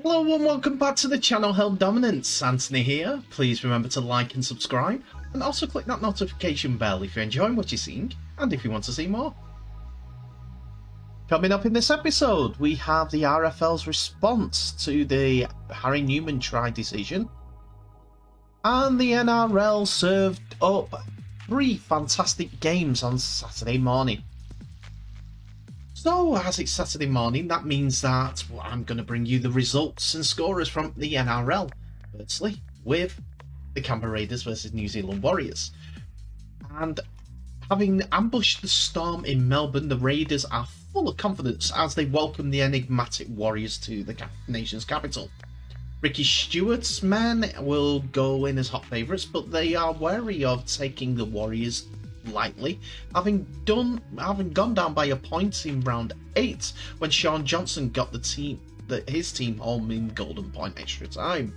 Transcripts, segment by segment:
Hello and welcome back to the channel Held Dominance. Anthony here. Please remember to like and subscribe, and also click that notification bell if you're enjoying what you're seeing and if you want to see more. Coming up in this episode, we have the RFL's response to the Harry Newman try decision, and the NRL served up 3 fantastic games on Saturday morning. So, as it's Saturday morning, that means that I'm going to bring you the results and scorers from the NRL. Firstly, with the Canberra Raiders versus New Zealand Warriors. And having ambushed the Storm in Melbourne, the Raiders are full of confidence as they welcome the enigmatic Warriors to the nation's capital. Ricky Stuart's men will go in as hot favourites, but they are wary of taking the Warriors lightly, having gone down by a point in round 8 when Shaun Johnson got his team home in golden point extra time.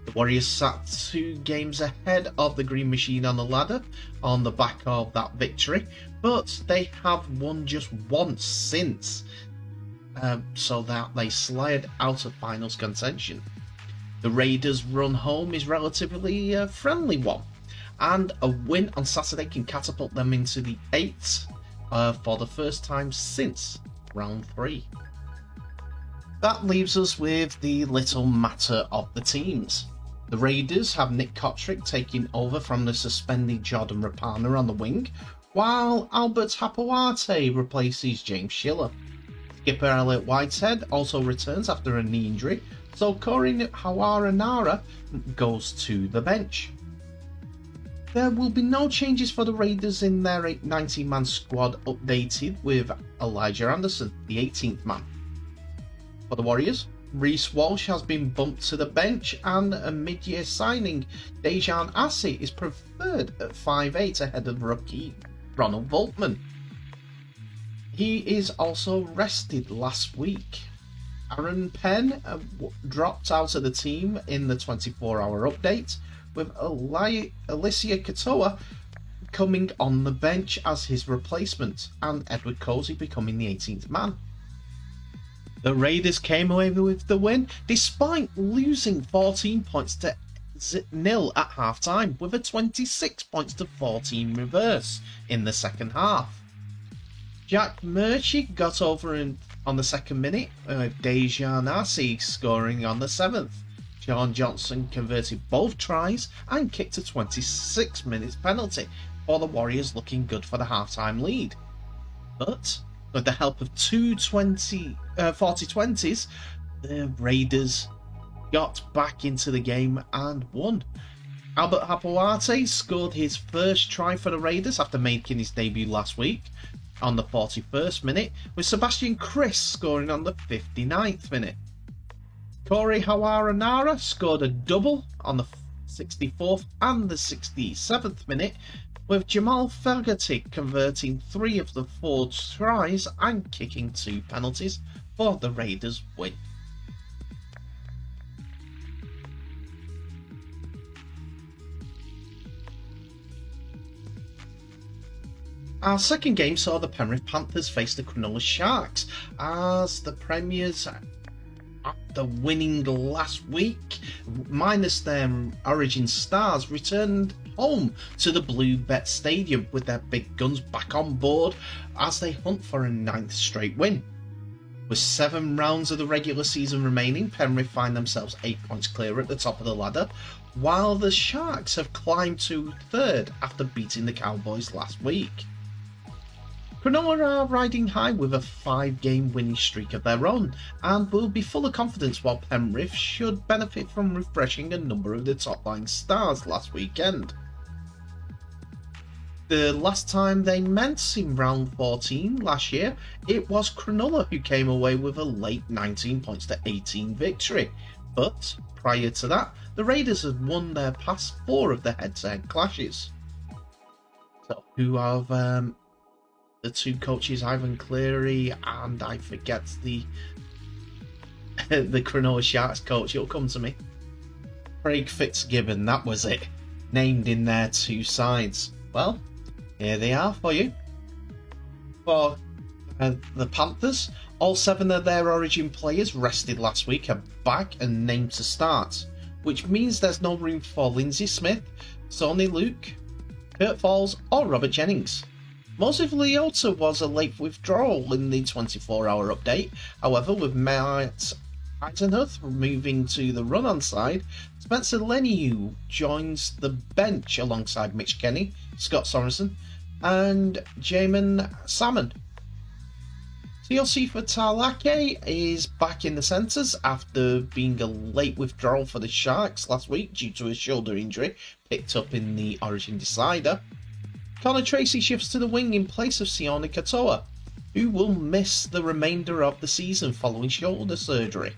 The Warriors sat 2 games ahead of the Green Machine on the ladder on the back of that victory, but they have won just once since, so that they slide out of finals contention. The Raiders' run home is relatively a friendly one, and a win on Saturday can catapult them into the 8th for the first time since round 3. That leaves us with the little matter of the teams. The Raiders have Nick Cotric taking over from the suspended Jordan Rapana on the wing, while Albert Hapuate replaces James Schiller. Skipper Elliot Whitehead also returns after a knee injury, so Corey Harawira goes to the bench. There will be no changes for the Raiders in their 19-man squad, updated with Elijah Anderson, the 18th man. For the Warriors, Reece Walsh has been bumped to the bench, and a mid-year signing, Dejan Assi, is preferred at 5'8" ahead of rookie Ronald Volkman. He is also rested last week. Aaron Penn dropped out of the team in the 24-hour update, with Alicia Katoa coming on the bench as his replacement, and Edward Cozy becoming the 18th man. The Raiders came away with the win, despite losing 14 points to 0 at half-time, with a 26 points to 14 reverse in the second half. Jack Murchie got over on the 2nd minute, Dejan Assi scoring on the 7th. Shaun Johnson converted both tries and kicked a 26 minutes penalty for the Warriors, looking good for the half-time lead. But with the help of 2 40-20s, the Raiders got back into the game and won. Albert Hapuate scored his first try for the Raiders after making his debut last week on the 41st minute, with Sebastian Chris scoring on the 59th minute. Corey Harawira scored a double on the 64th and the 67th minute, with Jamal Fogarty converting 3 of the 4 tries and kicking 2 penalties for the Raiders' win. Our second game saw the Penrith Panthers face the Cronulla Sharks, as the Premiers, after winning last week, minus their Origin stars, returned home to the Bluebet Stadium with their big guns back on board as they hunt for a 9th straight win. With 7 rounds of the regular season remaining, Penrith find themselves 8 points clear at the top of the ladder, while the Sharks have climbed to 3rd after beating the Cowboys last week. Cronulla are riding high with a 5-game winning streak of their own, and will be full of confidence, while Penrith should benefit from refreshing a number of the top-line stars last weekend. The last time they met in round 14 last year, it was Cronulla who came away with a late 19 points to 18 victory, but prior to that, the Raiders had won their past 4 of the head-to-head clashes. So, who have the 2 coaches, Ivan Cleary and I forget the Cronulla Sharks coach, it'll come to me. Craig Fitzgibbon, that was it, named in their 2 sides. Well, here they are for you. For The Panthers, all 7 of their Origin players rested last week are back and named to start, which means there's no room for Lindsay Smith, Sony Luke, Kurt Falls or Robert Jennings. Moses Leota was a late withdrawal in the 24-hour update. However, with Matt Eisenhuth moving to the run-on side, Spencer Leniu joins the bench alongside Mitch Kenny, Scott Sorensen and Jamin Salmon. Teosifa Talake is back in the centres after being a late withdrawal for the Sharks last week due to a shoulder injury picked up in the Origin Decider. Connor Tracy shifts to the wing in place of Sione Katoa, who will miss the remainder of the season following shoulder surgery.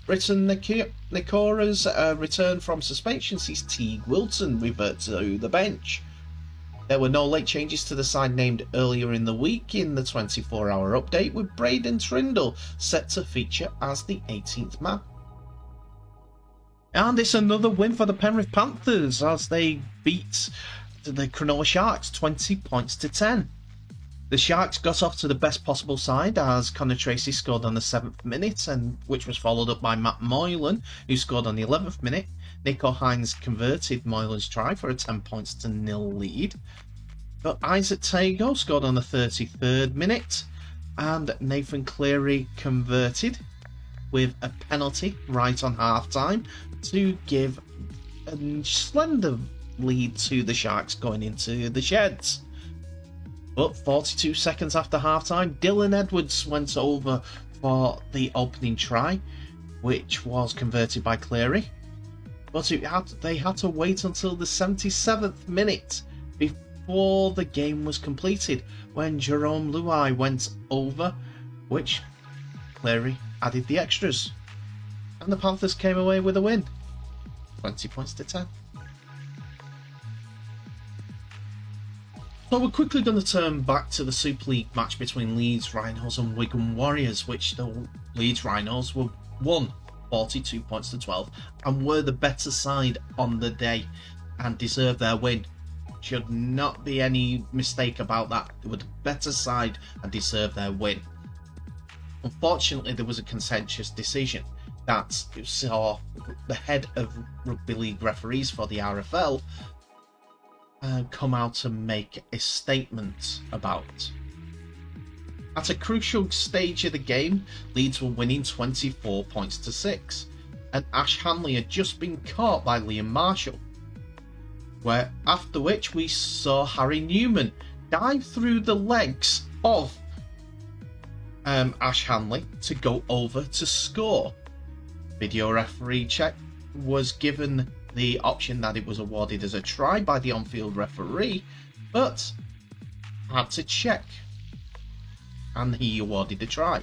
Britton Nikora's return from suspension sees Teague Wilton revert to the bench. There were no late changes to the side named earlier in the week in the 24-hour update, with Braden Trindle set to feature as the 18th man. And it's another win for the Penrith Panthers as they beat the Cronulla Sharks 20 points to 10. The Sharks got off to the best possible side as Connor Tracy scored on the 7th minute, and which was followed up by Matt Moylan, who scored on the 11th minute. Nico Hines converted Moylan's try for a 10 points to 0 lead. But Isaac Tago scored on the 33rd minute, and Nathan Cleary converted with a penalty right on half-time to give a slender lead to the Sharks going into the sheds. But 42 seconds after half-time, Dylan Edwards went over for the opening try, which was converted by Cleary. But they had to wait until the 77th minute before the game was completed, when Jerome Luai went over, which Cleary added the extras. And the Panthers came away with a win, 20 points to 10. So we're quickly going to turn back to the Super League match between Leeds Rhinos and Wigan Warriors, which the Leeds Rhinos won 42 points to 12 and were the better side on the day and deserved their win. Should not be any mistake about that. They were the better side and deserved their win. Unfortunately, there was a contentious decision that saw the head of rugby league referees for the RFL come out and make a statement about. At a crucial stage of the game, Leeds were winning 24 points to 6, and Ash Hanley had just been caught by Liam Marshall. After which we saw Harry Newman dive through the legs of Ash Hanley to go over to score. Video referee check was given the option that it was awarded as a try by the on-field referee, but had to check, and he awarded the try.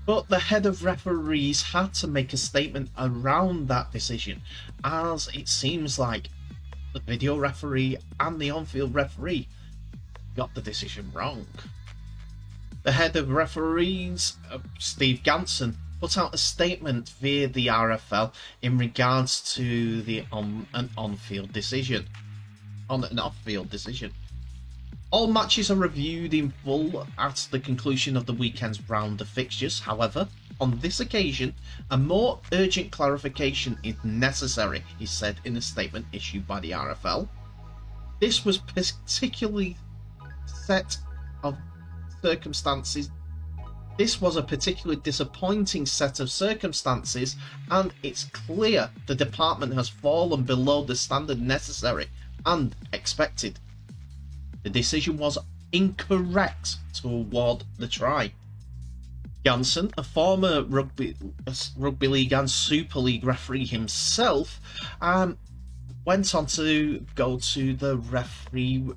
But the head of referees had to make a statement around that decision, as it seems like the video referee and the on-field referee got the decision wrong. The head of referees, Steve Ganson, put out a statement via the RFL in regards to the an off-field decision. All matches are reviewed in full at the conclusion of the weekend's round of fixtures. However, on this occasion, a more urgent clarification is necessary, he said in a statement issued by the RFL. This was particularly set of circumstances. This was a particularly disappointing set of circumstances, and it's clear the department has fallen below the standard necessary and expected. The decision was incorrect to award the try. Ganson, a former rugby league and Super League referee himself, went on to go to the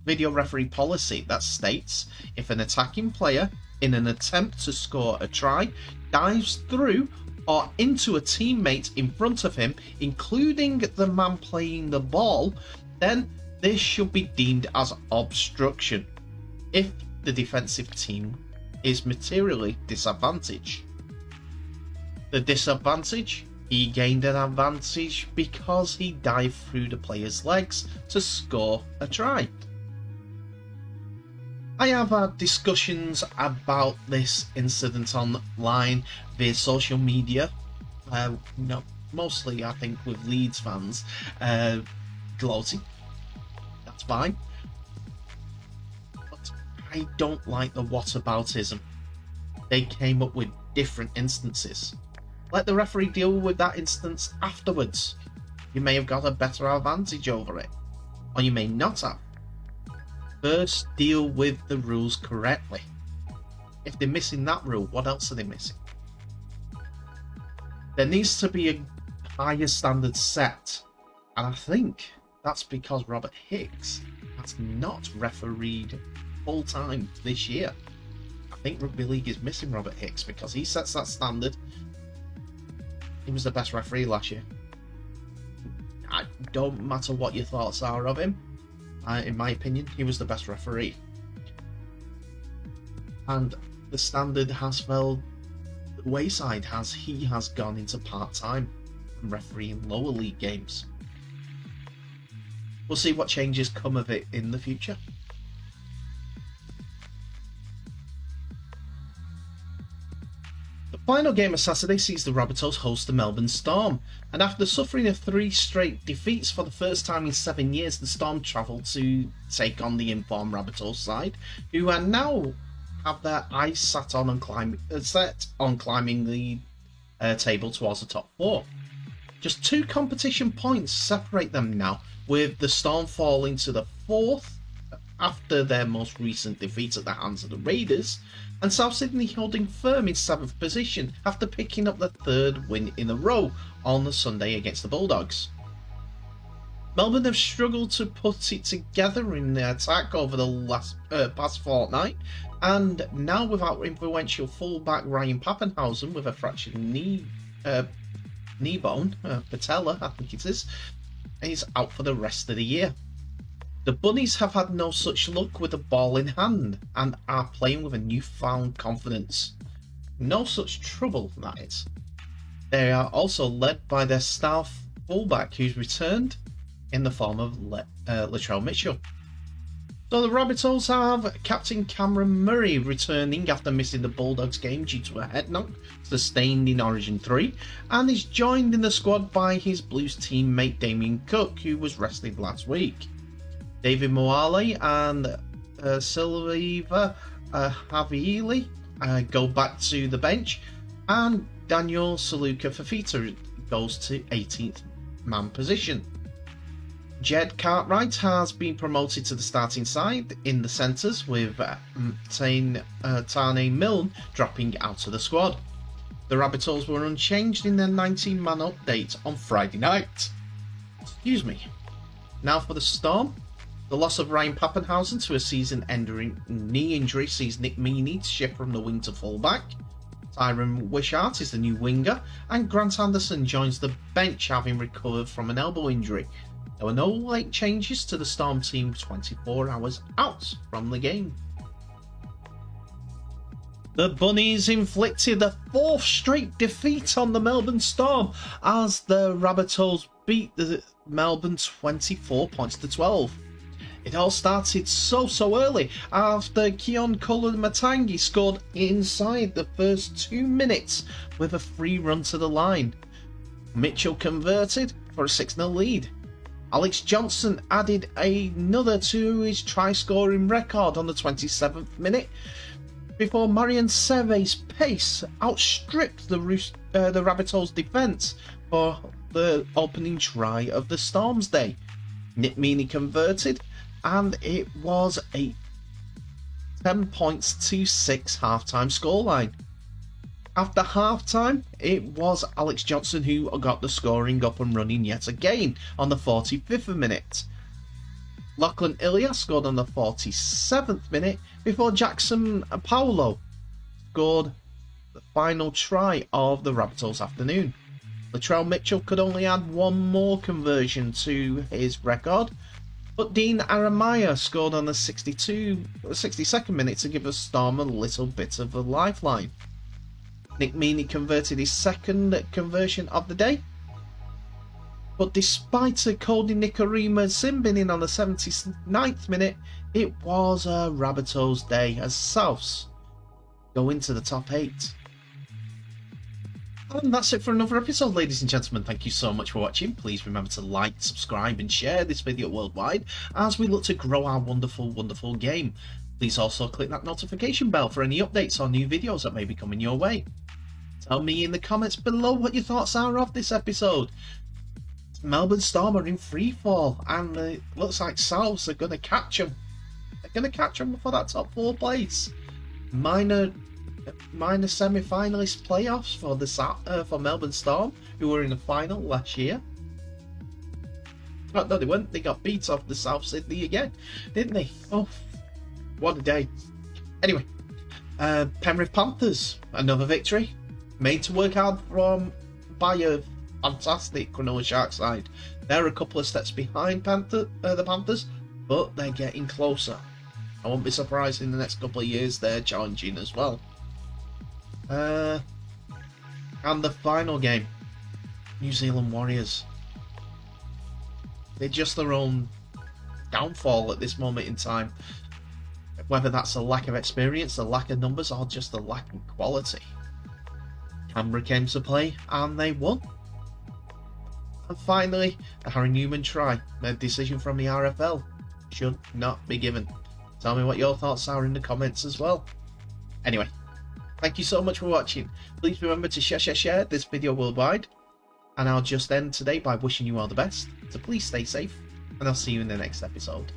video referee policy that states if an attacking player in an attempt to score a try dives through or into a teammate in front of him, including the man playing the ball, then this should be deemed as obstruction if the defensive team is materially disadvantaged. The disadvantage? He gained an advantage because he dived through the player's legs to score a try. I have had discussions about this incident online via social media, mostly I think with Leeds fans gloating. That's fine. But I don't like the whataboutism. They came up with different instances. Let the referee deal with that instance afterwards. You may have got a better advantage over it, or you may not have. First, deal with the rules correctly. If they're missing that rule, what else are they missing? There needs to be a higher standard set, and I think that's because Robert Hicks has not refereed full time this year. I think Rugby League is missing Robert Hicks because he sets that standard. He was the best referee last year. It don't matter what your thoughts are of him. In my opinion, he was the best referee. And the standard has fell the wayside as he has gone into part-time and refereeing lower league games. We'll see what changes come of it in the future. The final game of Saturday sees the Rabbitohs host the Melbourne Storm, and after suffering 3 straight defeats for the first time in 7 years, the Storm travelled to take on the informed Rabbitohs side, who are now have their eyes set on climbing the table towards the top 4. Just 2 competition points separate them now, with the Storm falling to the 4th after their most recent defeat at the hands of the Raiders, and South Sydney holding firm in 7th position after picking up their 3rd win in a row on the Sunday against the Bulldogs. Melbourne have struggled to put it together in the attack over the past fortnight, and now without influential fullback Ryan Papenhuyzen with a fractured knee bone, patella I think it is out for the rest of the year. The Bunnies have had no such luck with the ball in hand and are playing with a newfound confidence. No such trouble, that is. They are also led by their star fullback who's returned in the form of Latrell Mitchell. So the Rabbitohs have Captain Cameron Murray returning after missing the Bulldogs game due to a head knock sustained in Origin 3, and is joined in the squad by his Blues teammate Damien Cook, who was rested last week. David Moale and Silva Havili go back to the bench, and Daniel Saluka Fafita goes to 18th man position. Jed Cartwright has been promoted to the starting side in the centres, with Tane Milne dropping out of the squad. The Rabbitohs were unchanged in their 19-man update on Friday night. Excuse me. Now for the Storm. The loss of Ryan Papenhuyzen to a season-ending knee injury sees Nick Meaney shift from the wing to fullback. Tyron Wishart is the new winger, and Grant Anderson joins the bench, having recovered from an elbow injury. There were no late changes to the Storm team 24 hours out from the game. The Bunnies inflicted a 4th straight defeat on the Melbourne Storm as the Rabbitohs beat the Melbourne 24 points to 12. It all started so early after Keon Koloamatangi scored inside the first 2 minutes with a free run to the line. Mitchell converted for a 6-0 lead. Alex Johnson added another to his try-scoring record on the 27th minute before Marian Seve's pace outstripped the Rabbitohs' defence for the opening try of the Storm's day. Nick Meaney converted, and it was a 10 points to 6 half-time scoreline. After half-time, it was Alex Johnson who got the scoring up and running yet again on the 45th minute. Lachlan Ilias scored on the 47th minute before Jackson Paulo scored the final try of the Rabbitohs afternoon. Latrell Mitchell could only add one more conversion to his record, but Dean Aramaya scored on the 62nd minute to give the Storm a little bit of a lifeline. Nick Meaney converted his second conversion of the day. But despite a Cody Nikorima sin binning on the 79th minute, it was a Rabbitohs day as Souths go into the top 8. And that's it for another episode, ladies and gentlemen. Thank you so much for watching. Please remember to like, subscribe and share this video worldwide as we look to grow our wonderful, wonderful game. Please also click that notification bell for any updates or new videos that may be coming your way. Tell me in the comments below what your thoughts are of this episode. Melbourne Storm are in free fall and it looks like Souths are going to catch them. They're going to catch them for that top 4 place. Minor semi-finalist playoffs for Melbourne Storm, who were in the final last year. Oh, no, they weren't. They got beat off the South Sydney again, didn't they? Oh, what a day. Anyway, Penrith Panthers, another victory. Made to work hard by a fantastic Cronulla Sharks side. They're a couple of steps behind the Panthers, but they're getting closer. I won't be surprised in the next couple of years they're challenging as well. And the final game, New Zealand Warriors. They're just their own downfall at this moment in time. Whether that's a lack of experience, a lack of numbers, or just a lack of quality. Canberra came to play and they won. And finally, the Harry Newman try. A decision from the RFL should not be given. Tell me what your thoughts are in the comments as well. Anyway, thank you so much for watching. Please remember to share this video worldwide. And I'll just end today by wishing you all the best. So please stay safe, and I'll see you in the next episode.